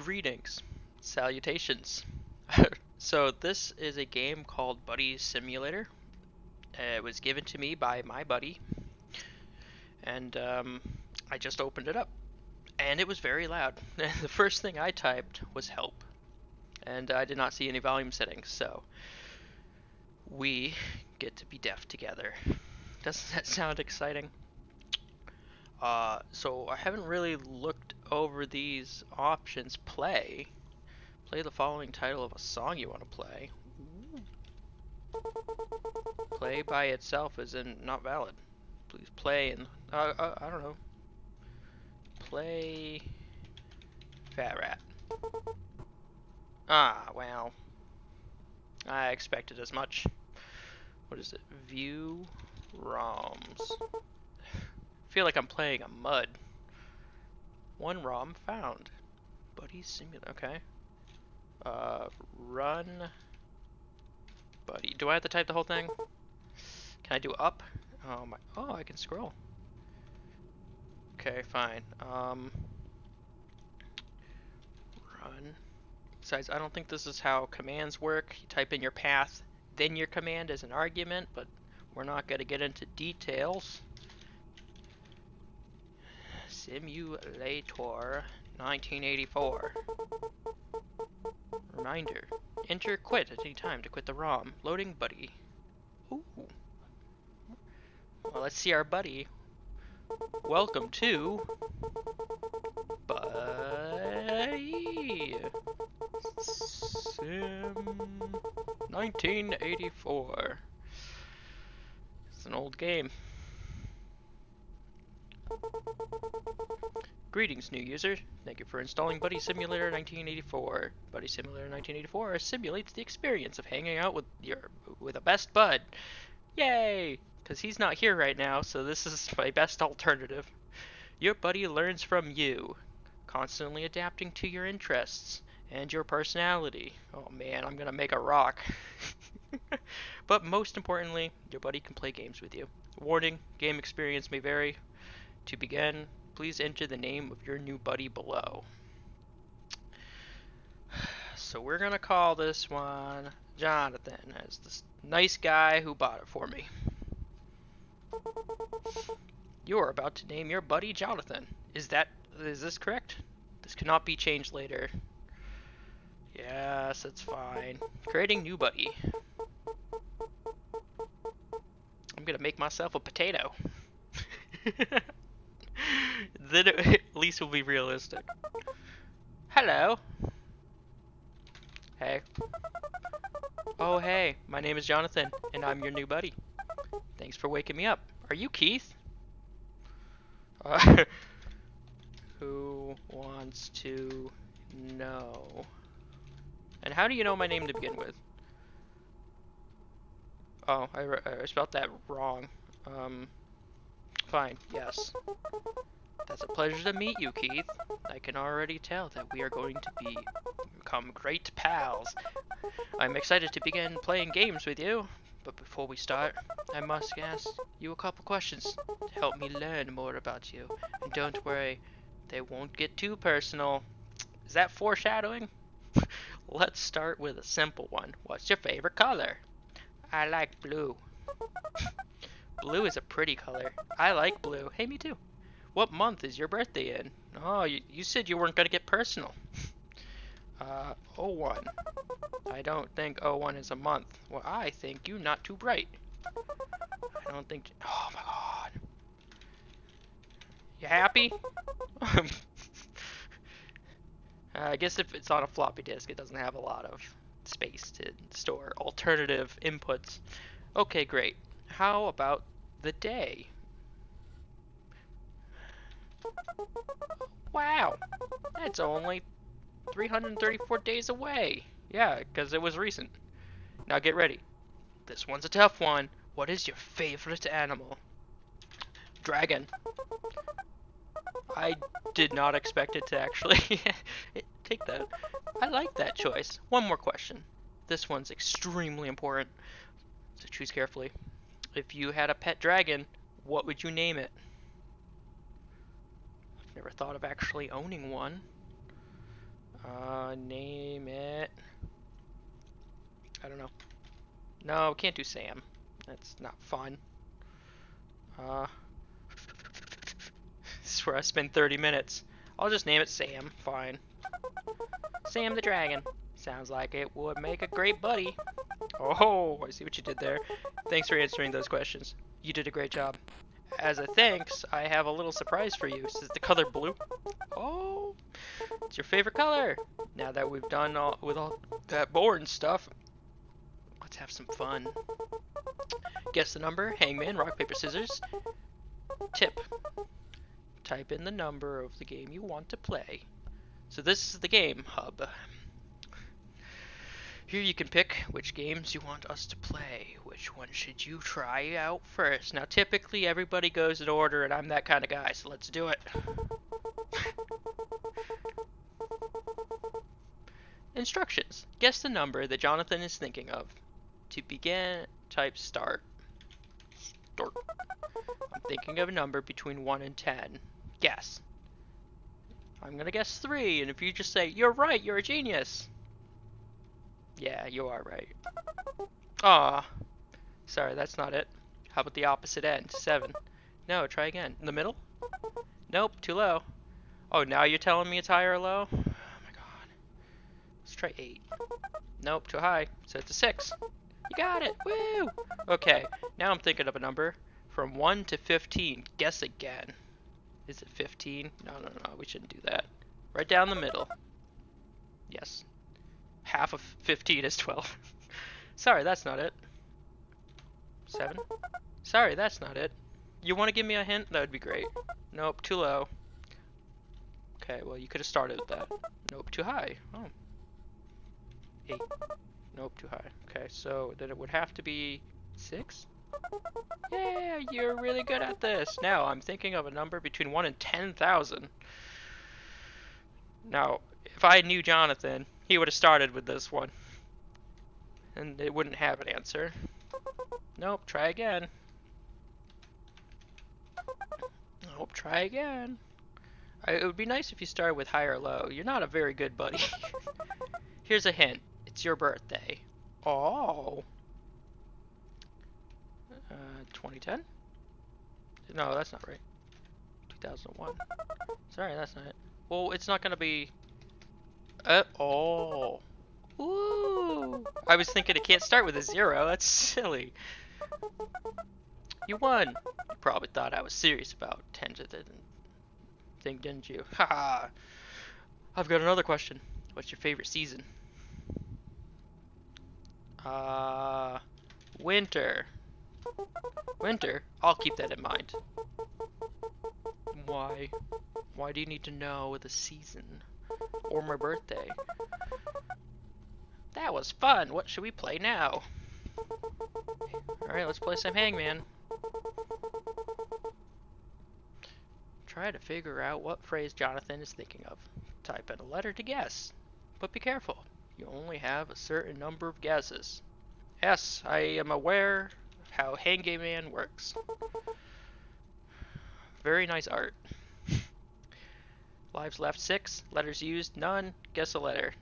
Greetings, salutations. So this is a game called Buddy Simulator. It was given to me by my buddy, and I just opened it up, and it was very loud. The first thing I typed was help, and I did not see any volume settings, so we get to be deaf together. Doesn't that sound exciting? So I haven't really looked over these options. Play the following title of a song you want to play. Play by itself is not valid. Please play and I don't know. Play Fat Rat. Ah, well, I expected as much. What is it? View ROMs. I feel like I'm playing a MUD. One ROM found. Buddy Simulator. Okay. Run Buddy. Do I have to type the whole thing? Can I do up? Oh my. Oh, I can scroll. Okay, fine. Run. Besides, I don't think this is how commands work. You type in your path, then your command as an argument, but we're not going to get into details. Simulator 1984. Reminder. Enter quit at any time to quit the ROM. Loading Buddy. Ooh. Well, let's see our buddy. Welcome to Buddy Sim 1984. It's an old game. Greetings, new user. Thank you for installing Buddy Simulator 1984. Buddy Simulator 1984 simulates the experience of hanging out with a best bud. Yay! Because he's not here right now, so this is my best alternative. Your buddy learns from you, constantly adapting to your interests and your personality. Oh man, I'm gonna make a rock. But most importantly, your buddy can play games with you. Warning, game experience may vary. To begin, please enter the name of your new buddy below. So we're gonna call this one Jonathan, as this nice guy who bought it for me. You are about to name your buddy Jonathan. Is this correct? This cannot be changed later. Yes, it's fine. Creating new buddy. I'm gonna make myself a potato. Then at least we'll be realistic. Hello. Hey. Oh hey, my name is Jonathan, and I'm your new buddy. Thanks for waking me up. Are you Keith? Who wants to know? And how do you know my name to begin with? Oh, I spelled that wrong. Fine, yes. That's a pleasure to meet you, Keith. I can already tell that we are going to become great pals. I'm excited to begin playing games with you. But before we start, I must ask you a couple questions to help me learn more about you. And don't worry, they won't get too personal. Is that foreshadowing? Let's start with a simple one. What's your favorite color? I like blue. Blue is a pretty color. I like blue. Hey, me too. What month is your birthday in? Oh, you said you weren't going to get personal. 01. I don't think 01 is a month. Well, I think you not too bright. I don't think... Oh my god. You happy? I guess if it's on a floppy disk, it doesn't have a lot of space to store alternative inputs. Okay, great. How about the day? Wow, that's only 334 days away. Yeah, because it was recent. Now get ready. This one's a tough one. What is your favorite animal? Dragon. I did not expect it to actually take that. I like that choice. One more question. This one's extremely important, so choose carefully. If you had a pet dragon, what would you name it? I've never thought of actually owning one. Name it. I don't know. No, can't do Sam. That's not fun. This is where I spend 30 minutes. I'll just name it Sam. Fine. Sam the Dragon. Sounds like it would make a great buddy. Oh, I see what you did there. Thanks for answering those questions. You did a great job. As a thanks, I have a little surprise for you. Is the color blue? Oh, it's your favorite color. Now that we've done all that boring stuff, let's have some fun. Guess the number, hangman, rock, paper, scissors. Tip. Type in the number of the game you want to play. So this is the game hub. Here you can pick which games you want us to play. Which one should you try out first? Now typically everybody goes in order and I'm that kind of guy, so let's do it. Instructions. Guess the number that Jonathan is thinking of. To begin, type start. Start. I'm thinking of a number between 1 and 10. Guess. I'm gonna guess 3, and if you just say, you're right, you're a genius. Yeah, you are right. Aw. Sorry, that's not it. How about the opposite end? 7. No, try again. In the middle? Nope, too low. Oh, now you're telling me it's high or low? Oh my god. Let's try 8. Nope, too high. So it's a 6. You got it! Woo! Okay, now I'm thinking of a number from 1 to 15. Guess again. Is it 15? No, we shouldn't do that. Right down the middle. Yes. Half of 15 is 12. Sorry, that's not it. 7? Sorry, that's not it. You want to give me a hint? That would be great. Nope, too low. Okay, well, you could have started with that. Nope, too high. Oh. 8. Nope, too high. Okay, so then it would have to be 6? Yeah, you're really good at this. Now, I'm thinking of a number between 1 and 10,000. Now, if I knew Jonathan, he would have started with this one. And it wouldn't have an answer. Nope, try again. Nope, try again. It would be nice if you started with high or low. You're not a very good buddy. Here's a hint. It's your birthday. Oh. 2010? No, that's not right. 2001. Sorry, that's not it. Well, it's not gonna be... oh. Ooh. I was thinking it can't start with a 0. That's silly. You won. You probably thought I was serious about 10 to the thing, didn't you? Haha. I've got another question. What's your favorite season? Winter. Winter? I'll keep that in mind. Why? Why do you need to know the season? Or my birthday? That was fun. What should we play now? Alright, let's play some Hangman. Try to figure out what phrase Jonathan is thinking of. Type in a letter to guess. But be careful. You only have a certain number of guesses. Yes, I am aware how Hangman works. Very nice art. Lives left 6, letters used none. Guess a letter.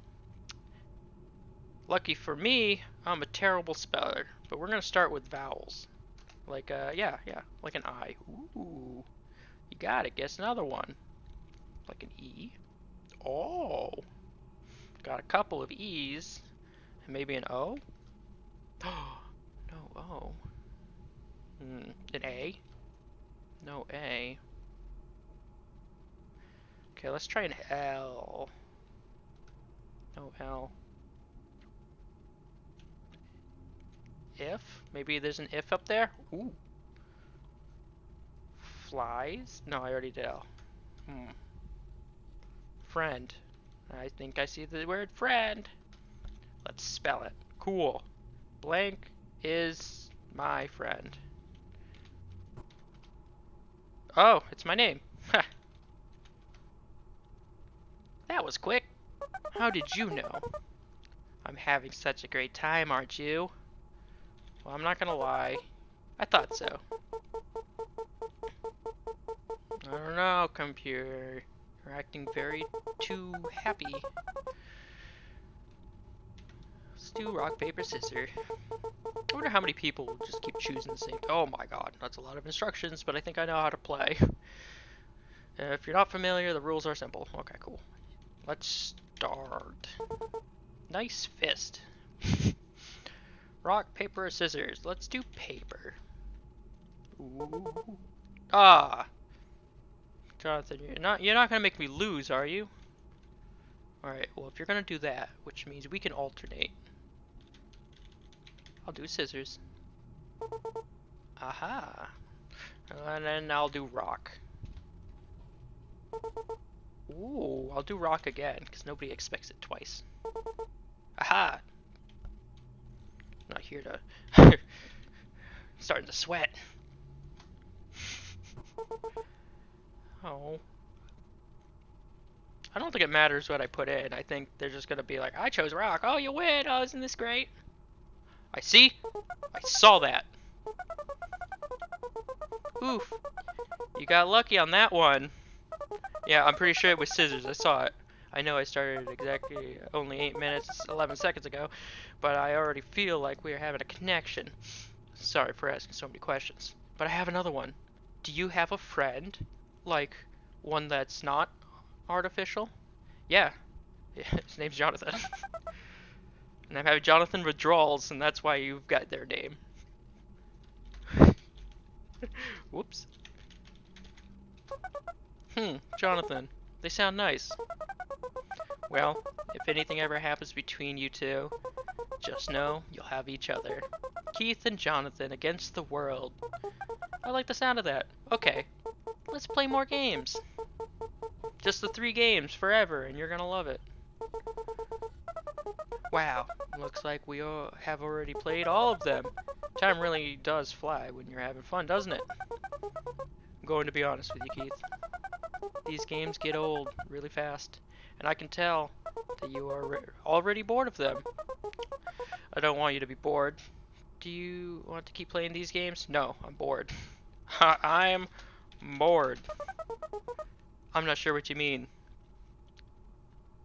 Lucky for me, I'm a terrible speller, but we're gonna start with vowels. Like yeah, like an I. Ooh, you got it. Guess another one. Like an E. Oh, got a couple of E's, and maybe an O. No O. An A. No A. Okay, let's try an L. No L. If? Maybe there's an if up there? Ooh. Flies? No, I already did L. Friend. I think I see the word friend. Let's spell it. Cool. Blank is my friend. Oh, it's my name. That was quick. How did you know? I'm having such a great time, aren't you? Well, I'm not gonna lie. I thought so. I don't know, computer. You're acting very too happy. Let's do rock, paper, scissors. I wonder how many people will just keep choosing the same. Oh my god, that's a lot of instructions, but I think I know how to play. If you're not familiar, the rules are simple. Okay, cool. Let's start. Nice fist. Rock, paper, scissors. Let's do paper. Ooh. Ah, Jonathan, you're not gonna make me lose, are you? All right. Well, if you're gonna do that, which means we can alternate. I'll do scissors. Aha. And then I'll do rock. Ooh, I'll do rock again, because nobody expects it twice. Aha! I'm not here to... starting to sweat. Oh. I don't think it matters what I put in. I think they're just gonna be like, I chose rock. Oh, you win! Oh, isn't this great? I see? I saw that. Oof. You got lucky on that one. Yeah, I'm pretty sure it was scissors. I saw it. I know I started exactly only 8 minutes, 11 seconds ago, but I already feel like we're having a connection. Sorry for asking so many questions. But I have another one. Do you have a friend? Like, one that's not artificial? Yeah. His name's Jonathan. And I'm having Jonathan withdrawals, and that's why you've got their name. Whoops. Jonathan. They sound nice. Well, if anything ever happens between you two, just know you'll have each other. Keith and Jonathan against the world. I like the sound of that. Okay, let's play more games. Just the 3 games forever, and you're gonna love it. Wow, looks like we all have already played all of them. Time really does fly when you're having fun, doesn't it? I'm going to be honest with you, Keith. These games get old really fast, and I can tell that you are already bored of them. I don't want you to be bored. Do you want to keep playing these games? No, I'm bored. I'm bored. I'm not sure what you mean.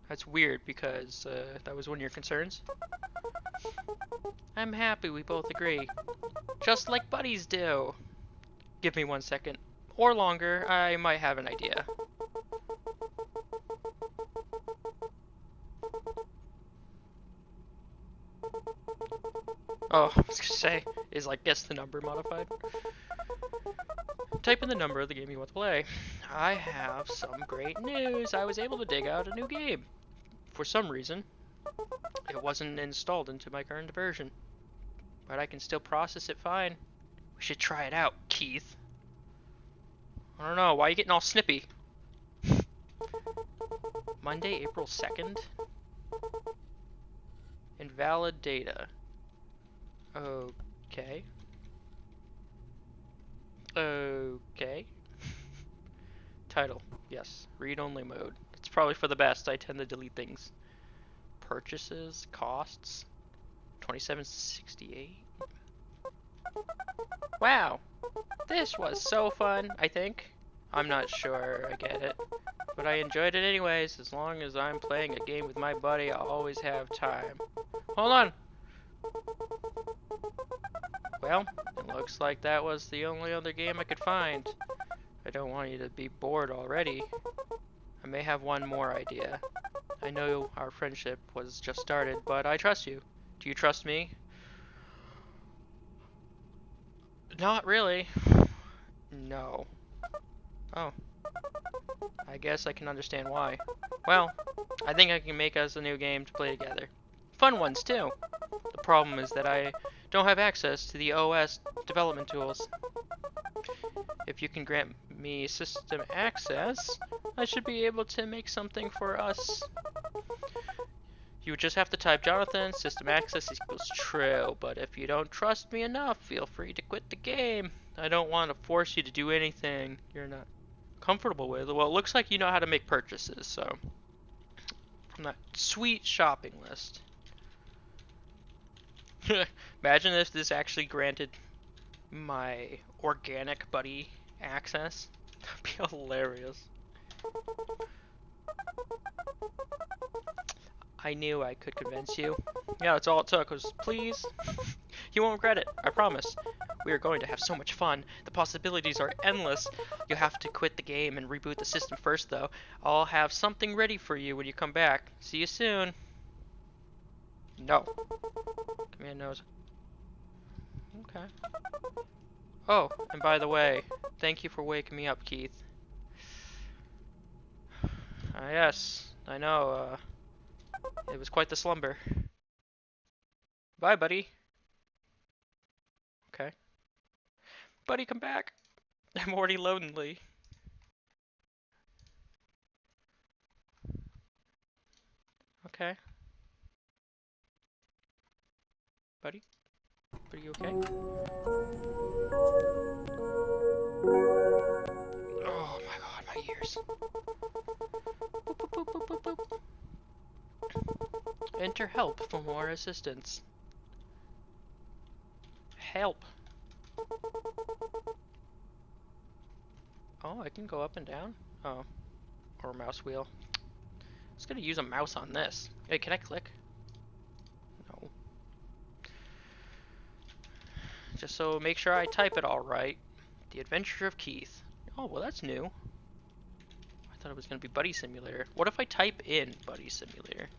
That's weird because that was one of your concerns. I'm happy we both agree. Just like buddies do. Give me 1 second. Or longer, I might have an idea. Oh, I was gonna say, is like guess the number modified? Type in the number of the game you want to play. I have some great news. I was able to dig out a new game. For some reason, it wasn't installed into my current version. But I can still process it fine. We should try it out, Keith. I don't know, why are you getting all snippy? Monday, April 2nd? Invalid data. Okay. Okay. Title. Yes. Read-only mode. It's probably for the best. I tend to delete things. Purchases. Costs. $27.68. Wow. This was so fun, I think. I'm not sure I get it. But I enjoyed it anyways. As long as I'm playing a game with my buddy, I'll always have time. Hold on. Well, it looks like that was the only other game I could find. I don't want you to be bored already. I may have one more idea. I know our friendship was just started, but I trust you. Do you trust me? Not really. No. Oh. I guess I can understand why. Well, I think I can make us a new game to play together. Fun ones, too. The problem is that I don't have access to the OS development tools. If you can grant me system access, I should be able to make something for us. You would just have to type Jonathan, system access equals true, but if you don't trust me enough, feel free to quit the game. I don't want to force you to do anything you're not comfortable with. Well, it looks like you know how to make purchases, so from that sweet shopping list. Imagine if this actually granted my organic buddy access. That'd be hilarious. I knew I could convince you. Yeah, that's all it took was please. You won't regret it, I promise. We are going to have so much fun. The possibilities are endless. You'll have to quit the game and reboot the system first, though. I'll have something ready for you when you come back. See you soon. No. Command knows. Okay. Oh, and by the way, thank you for waking me up, Keith. Yes, I know, it was quite the slumber. Bye, buddy. Okay. Buddy, come back. I'm already lonely. Okay. Buddy? Buddy, you okay? Oh my god, my ears. Boop, boop, boop, boop, boop, boop. Enter help for more assistance. Help. Oh, I can go up and down? Oh. Or mouse wheel. I was gonna use a mouse on this. Hey, can I click? No. Just so make sure I type it all right. The Adventure of Keith. Oh, well that's new. I thought it was gonna be Buddy Simulator. What if I type in Buddy Simulator?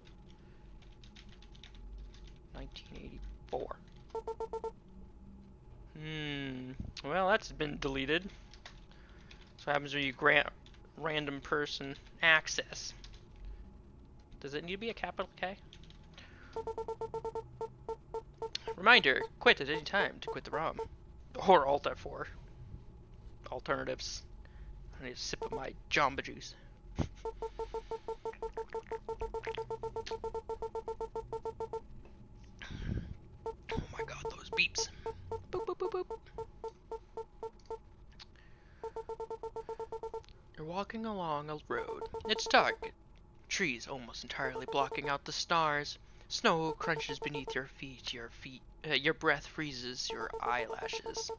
1984. Well, that's been deleted. That's what happens when you grant random person access. Does it need to be a capital K? Reminder, quit at any time to quit the ROM. Or Alt F4. Alternatives. I need a sip of my Jamba Juice. Oh my god, those beeps. Boop, boop, boop, boop. You're walking along a road. It's dark. Trees almost entirely blocking out the stars. Snow crunches beneath your feet. Your breath freezes your eyelashes.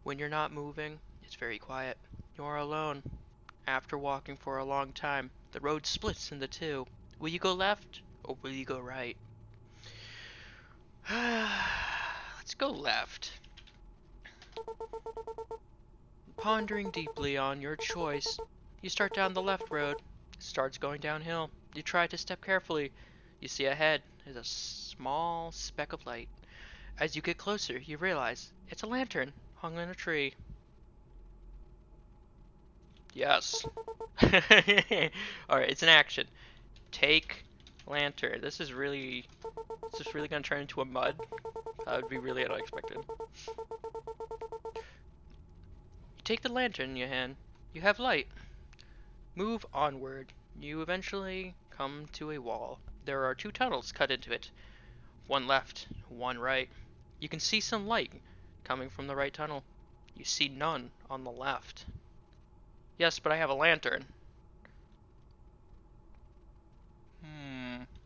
When you're not moving, it's very quiet. You're alone. After walking for a long time, the road splits into two. Will you go left or will you go right? Let's go left. Pondering deeply on your choice, you start down the left road. It starts going downhill. You try to step carefully. You see ahead is a small speck of light. As you get closer, you realize it's a lantern hung in a tree. Yes. Alright, it's an action. Take lantern. Is this really gonna turn into a mud? That would be really unexpected. You take the lantern in your hand. You have light. Move onward. You eventually come to a wall. There are two tunnels cut into it. One left, one right. You can see some light coming from the right tunnel. You see none on the left. Yes, but I have a lantern.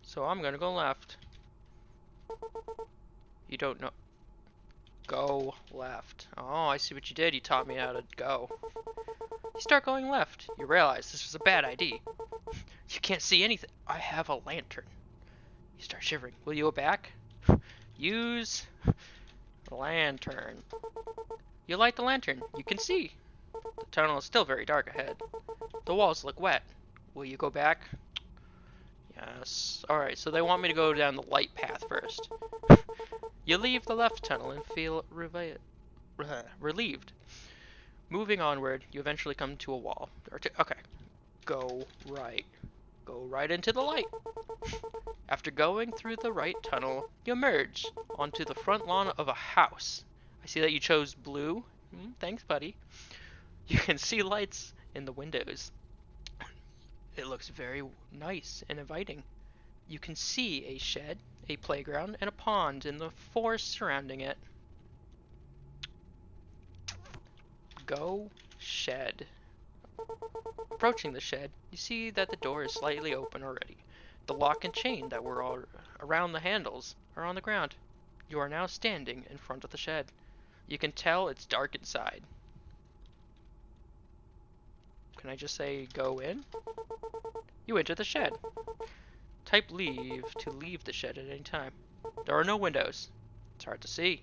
So I'm gonna go left. You don't know. Go left. Oh, I see what you did. You taught me how to go. You start going left. You realize this was a bad idea. You can't see anything. I have a lantern. You start shivering. Will you go back? Use lantern. You light the lantern. You can see. The tunnel is still very dark ahead. The walls look wet. Will you go back? Yes. Alright, so they want me to go down the light path first. You leave the left tunnel and feel relieved. Moving onward, you eventually come to a wall. Okay. Go right. Go right into the light. After going through the right tunnel, you emerge onto the front lawn of a house. I see that you chose blue. Thanks, buddy. You can see lights in the windows. It looks very nice and inviting. You can see a shed, a playground, and a pond in the forest surrounding it. Go shed. Approaching the shed, you see that the door is slightly open already. The lock and chain that were all around the handles are on the ground. You are now standing in front of the shed. You can tell it's dark inside. Can I just say go in? You enter the shed. Type leave to leave the shed at any time. There are no windows. It's hard to see.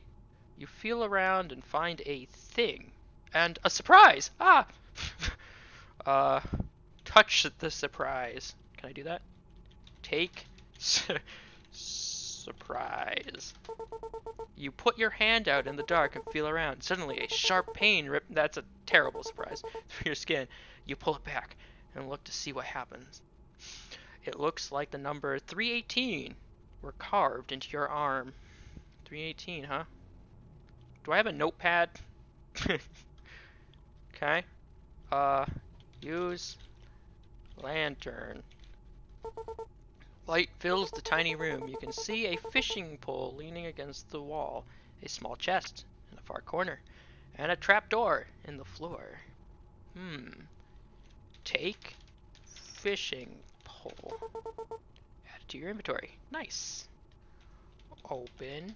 You feel around and find a thing. And a surprise! Ah! Touch the surprise. Can I do that? Take surprise. You put your hand out in the dark and feel around. Suddenly, a sharp pain that's a terrible surprise through your skin. You pull it back and look to see what happens. It looks like the number 318 were carved into your arm. 318, huh? Do I have a notepad? Okay. Use lantern. Light fills the tiny room. You can see a fishing pole leaning against the wall, a small chest in the far corner, and a trapdoor in the floor. Take fishing pole. Add it to your inventory. Nice. Open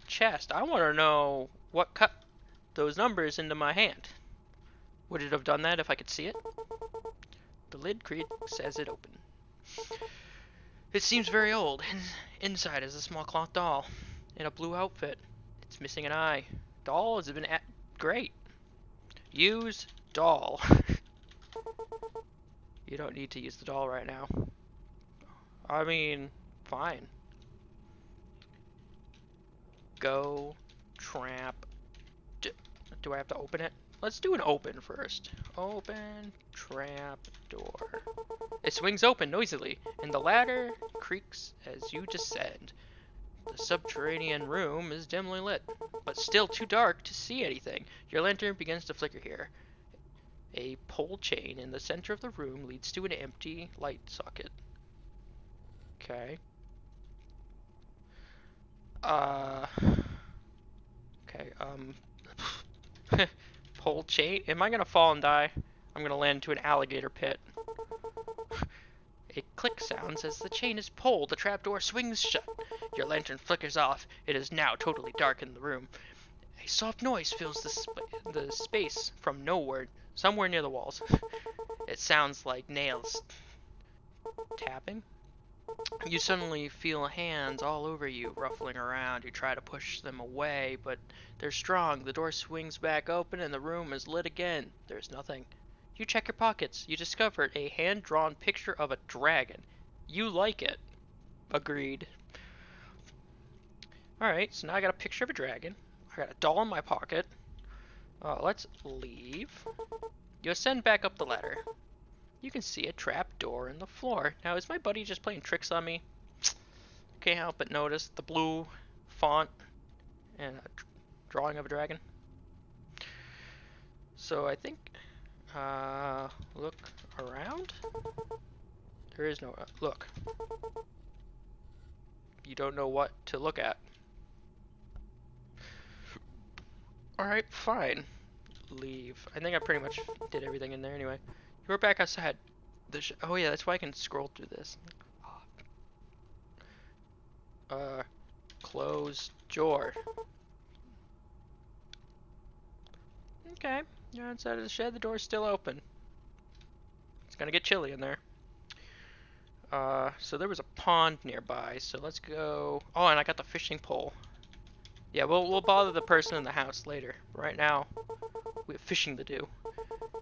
chest. I want to know what cut those numbers into my hand. Would it have done that if I could see it? The lid creaks as it opened. It seems very old. Inside is a small cloth doll in a blue outfit. It's missing an eye. Doll has been great. Use doll. You don't need to use the doll right now. I mean, fine. Go trap. Do I have to open it? Let's do an open first. Open trap door. It swings open noisily, and the ladder creaks as you descend. The subterranean room is dimly lit, but still too dark to see anything. Your lantern begins to flicker here. A pole chain in the center of the room leads to an empty light socket. Okay. Okay, pole chain? Am I gonna fall and die? I'm gonna land into an alligator pit. A click sounds as the chain is pulled. The trapdoor swings shut. Your lantern flickers off. It is now totally dark in the room. A soft noise fills the space from somewhere near the walls. It sounds like nails tapping. You suddenly feel hands all over you, ruffling around. You try to push them away, but they're strong. The door swings back open and the room is lit again. There's nothing. You check your pockets. You discovered a hand-drawn picture of a dragon. You like it. Agreed. Alright, so now I got a picture of a dragon. I got a doll in my pocket. Let's leave. You ascend back up the ladder. You can see a trap door in the floor. Now, is my buddy just playing tricks on me? Can't help but notice the blue font and a drawing of a dragon. So I think, look around? There is no, look. You don't know what to look at. Alright, fine. Leave. I think I pretty much did everything in there anyway. We're back outside. Oh yeah, that's why I can scroll through this. Close door. Okay, you're outside of the shed. The door's still open. It's gonna get chilly in there. So there was a pond nearby. So let's go. Oh, and I got the fishing pole. Yeah, we'll bother the person in the house later. Right now, we have fishing to do.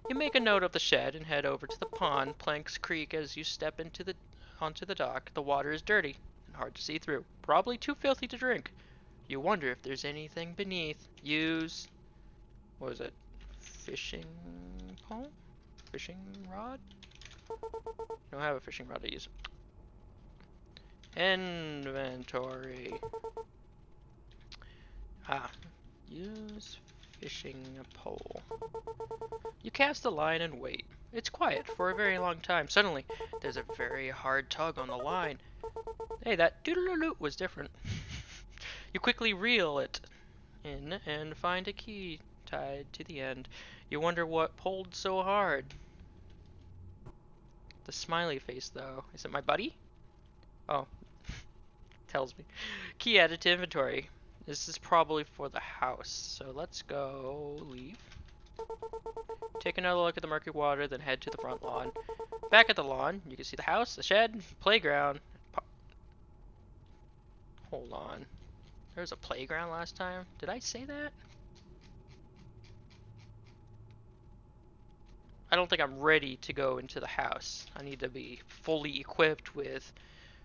You make a note of the shed and head over to the pond. Planks creak as you step onto the dock. The water is dirty and hard to see through. Probably too filthy to drink. You wonder if there's anything beneath. Use, what is it? Fishing pole? Fishing rod? I don't have a fishing rod to use. Inventory. Use fishing pole. You cast the line and wait. It's quiet for a very long time. Suddenly, there's a very hard tug on the line. Hey, that doodle-loot was different. You quickly reel it in and find a key tied to the end. You wonder what pulled so hard. The smiley face, though. Is it my buddy? Oh. Tells me. Key added to inventory. This is probably for the house. So let's go leave. Take another look at the murky water, then head to the front lawn. Back at the lawn, you can see the house, the shed, playground. Hold on. There was a playground last time. Did I say that? I don't think I'm ready to go into the house. I need to be fully equipped with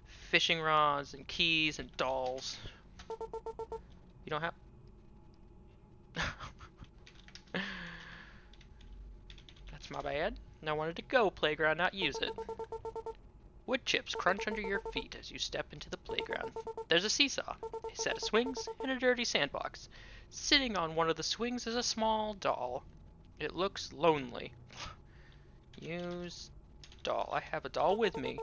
fishing rods and keys and dolls. You don't have... That's my bad. I wanted to go playground, not use it. Wood chips crunch under your feet as you step into the playground. There's a seesaw, a set of swings, and a dirty sandbox. Sitting on one of the swings is a small doll. It looks lonely. Use doll. I have a doll with me.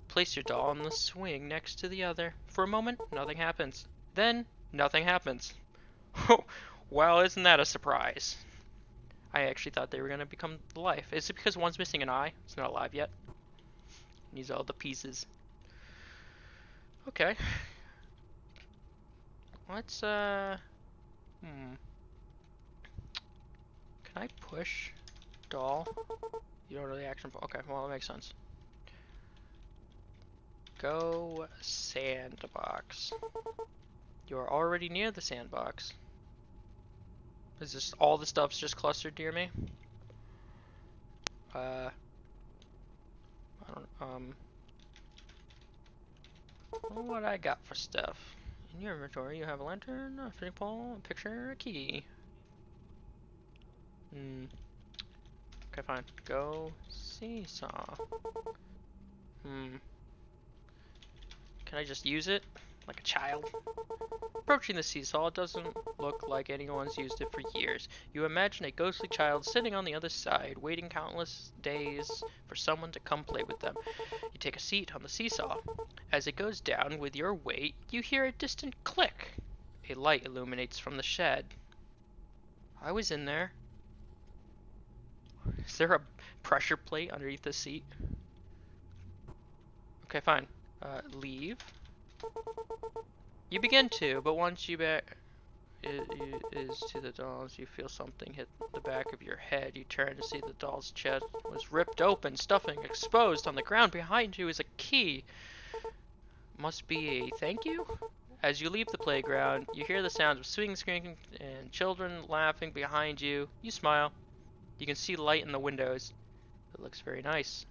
Place your doll on the swing next to the other. For a moment, nothing happens. Then, nothing happens. Well, isn't that a surprise? I actually thought they were going to become alive. Is it because one's missing an eye? It's not alive yet. Needs all the pieces. Okay. Let's, Can I push doll? You don't know the action. Okay, well, that makes sense. Go sandbox. You are already near the sandbox. Is this all the stuff's just clustered near me? I don't, what I got for stuff? In your inventory, you have a lantern, a fishing pole, a picture, a key. Okay, fine. Go seesaw. Can I just use it? Like a child? Approaching the seesaw, it doesn't look like anyone's used it for years. You imagine a ghostly child sitting on the other side, waiting countless days for someone to come play with them. You take a seat on the seesaw. As it goes down with your weight, you hear a distant click. A light illuminates from the shed. I was in there. Is there a pressure plate underneath the seat? Okay, fine. Leave. You begin to, but once you back is to the dolls, you feel something hit the back of your head. You turn to see the doll's chest was ripped open, stuffing exposed. On the ground behind you is a key. Must be a thank you? As you leave the playground, you hear the sounds of swing screaming and children laughing behind you. You smile. You can see light in the windows. It looks very nice.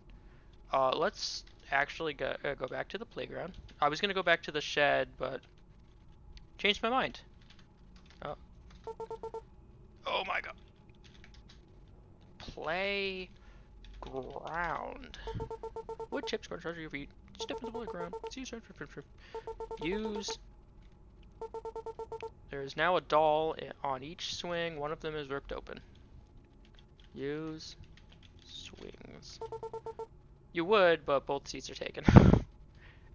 Let's actually go back to the playground. I was gonna go back to the shed, but changed my mind. Oh my god. Playground. Wood chips going to charge your feet. Step into the playground. See Use. There is now a doll on each swing. One of them is ripped open. Use swings. You would, but both seats are taken.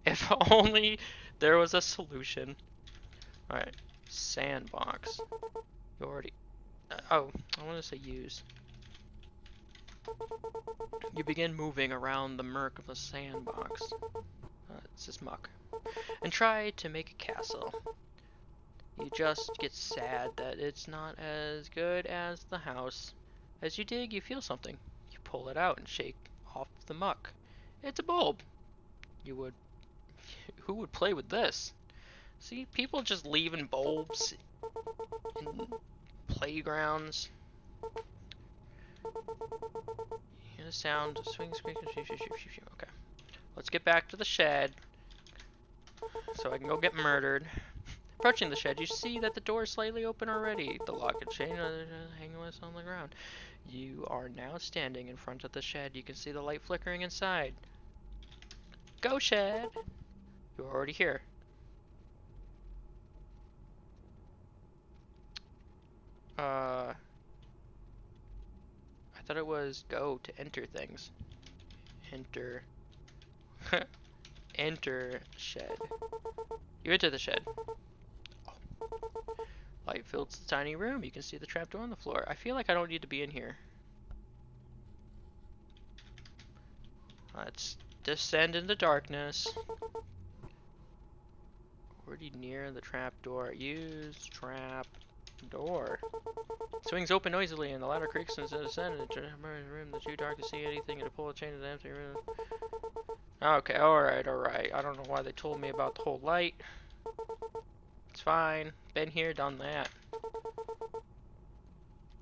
If only there was a solution. Alright. Sandbox. You already... oh, I want to say use. You begin moving around the murk of the sandbox. It's just muck. And try to make a castle. You just get sad that it's not as good as the house. As you dig, you feel something. You pull it out and shake off the muck. It's a bulb. You would... who would play with this? See, people just leaving bulbs in playgrounds. You hear the sound of swing, swing, swing, swing, swing, swing. Okay. Let's get back to the shed so I can go get murdered. Approaching the shed, you see that the door is slightly open already. The lock and chain are hanging on the ground. You are now standing in front of the shed. You can see the light flickering inside. Go, shed! You're already here. I thought it was go to enter things. Enter. Enter shed. You enter the shed. Oh. Light fills the tiny room. You can see the trapdoor on the floor. I feel like I don't need to be in here. Let's descend into darkness. Already near the trapdoor. Use trap Door. Swings open noisily and the ladder creaks and descends into the room. The too dark to see anything and to pull a chain to the empty room. Okay, alright. I don't know why they told me about the whole light. It's fine. Been here, done that.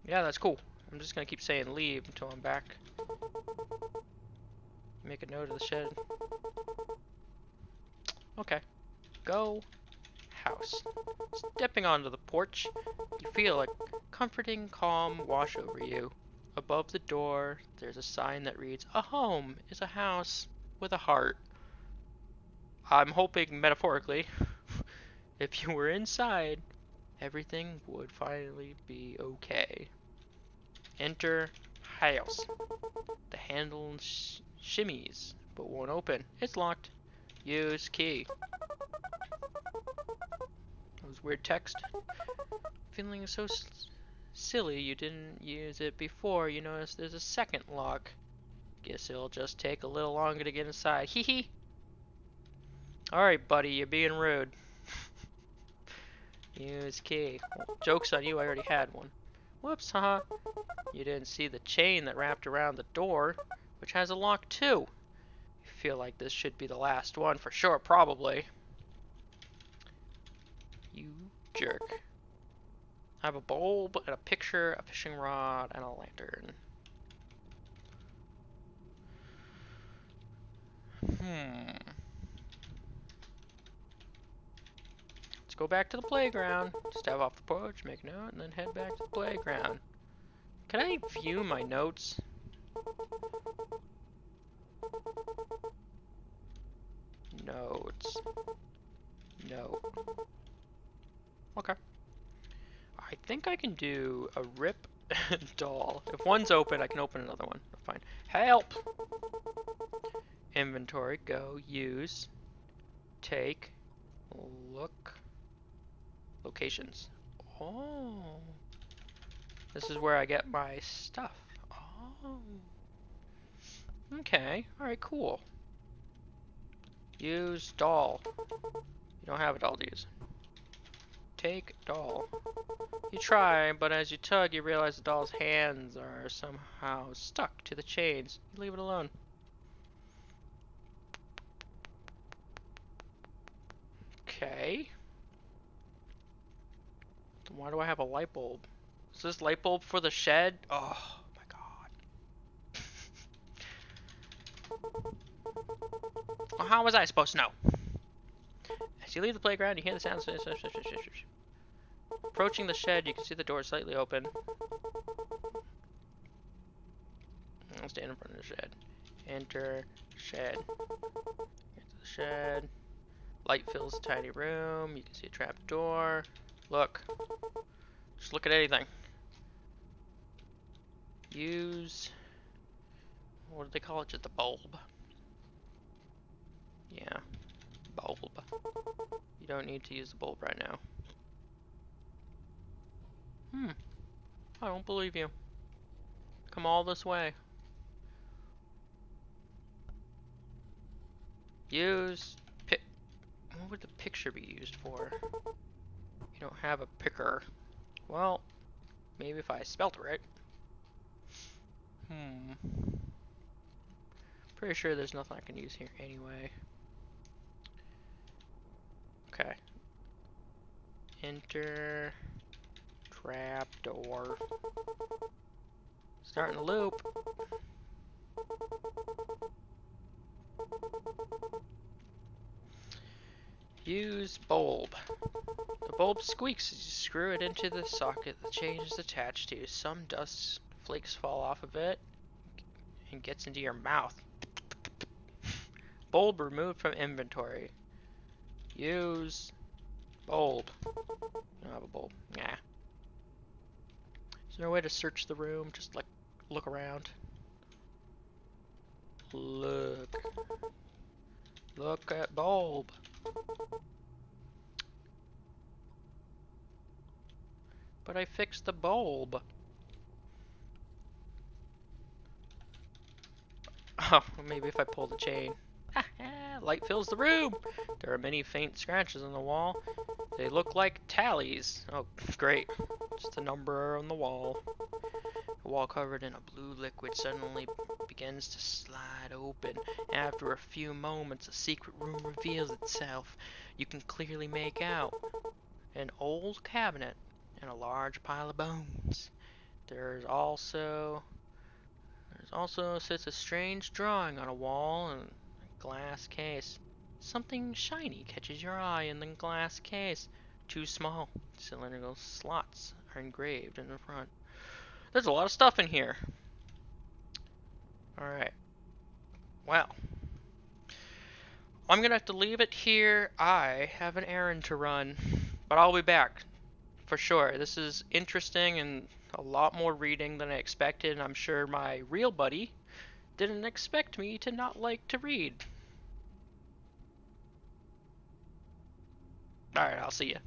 Yeah, that's cool. I'm just gonna keep saying leave until I'm back. Make a note of the shed. Okay. Go. House. Stepping onto the porch, you feel a comforting calm wash over you. Above the door, there's a sign that reads, "A home is a house with a heart." I'm hoping metaphorically, if you were inside, everything would finally be okay. Enter house. The handle shimmies, but won't open. It's locked. Use key. That was weird text. Feeling so silly you didn't use it before. You notice there's a second lock. Guess it'll just take a little longer to get inside. Hee hee. Alright, buddy, you're being rude. Use key. Well, joke's on you, I already had one. Whoops, haha. You didn't see the chain that wrapped around the door, which has a lock too. You feel like this should be the last one for sure, probably. You jerk. I have a bulb and a picture, a fishing rod, and a lantern. Let's go back to the playground. Step off the porch, make a note, and then head back to the playground. Can I view my notes? Notes. No. Okay. I think I can do a rip doll. If one's open, I can open another one. Fine. Help! Inventory, go, use, take, look, locations. Oh. This is where I get my stuff. Oh. Okay, alright, cool. Use doll. You don't have a doll to use. Take doll. You try, but as you tug, you realize the doll's hands are somehow stuck to the chains. You leave it alone. Okay. Why do I have a light bulb? Is this light bulb for the shed? Oh my god. Well, how was I supposed to know? As you leave the playground, you hear the sounds. Approaching the shed, you can see the door slightly open. I'll stand in front of the shed. Enter shed. Into the shed. Light fills the tiny room. You can see a trap door. Look. Just look at anything. Use... what do they call it? Just a bulb. Yeah. Bulb. You don't need to use the bulb right now. I don't believe you. Come all this way. Use... what would the picture be used for? You don't have a picker. Well, maybe if I spelt it right. Pretty sure there's nothing I can use here anyway. Okay. Enter trap door. Starting the loop. Use bulb. The bulb squeaks as you screw it into the socket the chain is attached to. Some dust flakes fall off of it and gets into your mouth. Bulb removed from inventory. Use bulb. I don't have a bulb. Nah. Is there a way to search the room? Just like look around. Look. Look at bulb. But I fixed the bulb. Oh, maybe if I pull the chain. Light fills the room. There are many faint scratches on the wall. They look like tallies. Oh, great. Just a number on the wall. The wall covered in a blue liquid suddenly begins to slide open. After a few moments, a secret room reveals itself. You can clearly make out an old cabinet and a large pile of bones. There's also sits a strange drawing on a wall and a glass case. Something shiny catches your eye in the glass case. Two small cylindrical slots are engraved in the front. There's a lot of stuff in here. Alright. Well, I'm gonna have to leave it here. I have an errand to run. But I'll be back. For sure. This is interesting and a lot more reading than I expected. And I'm sure my real buddy didn't expect me to not like to read. Alright, I'll see ya.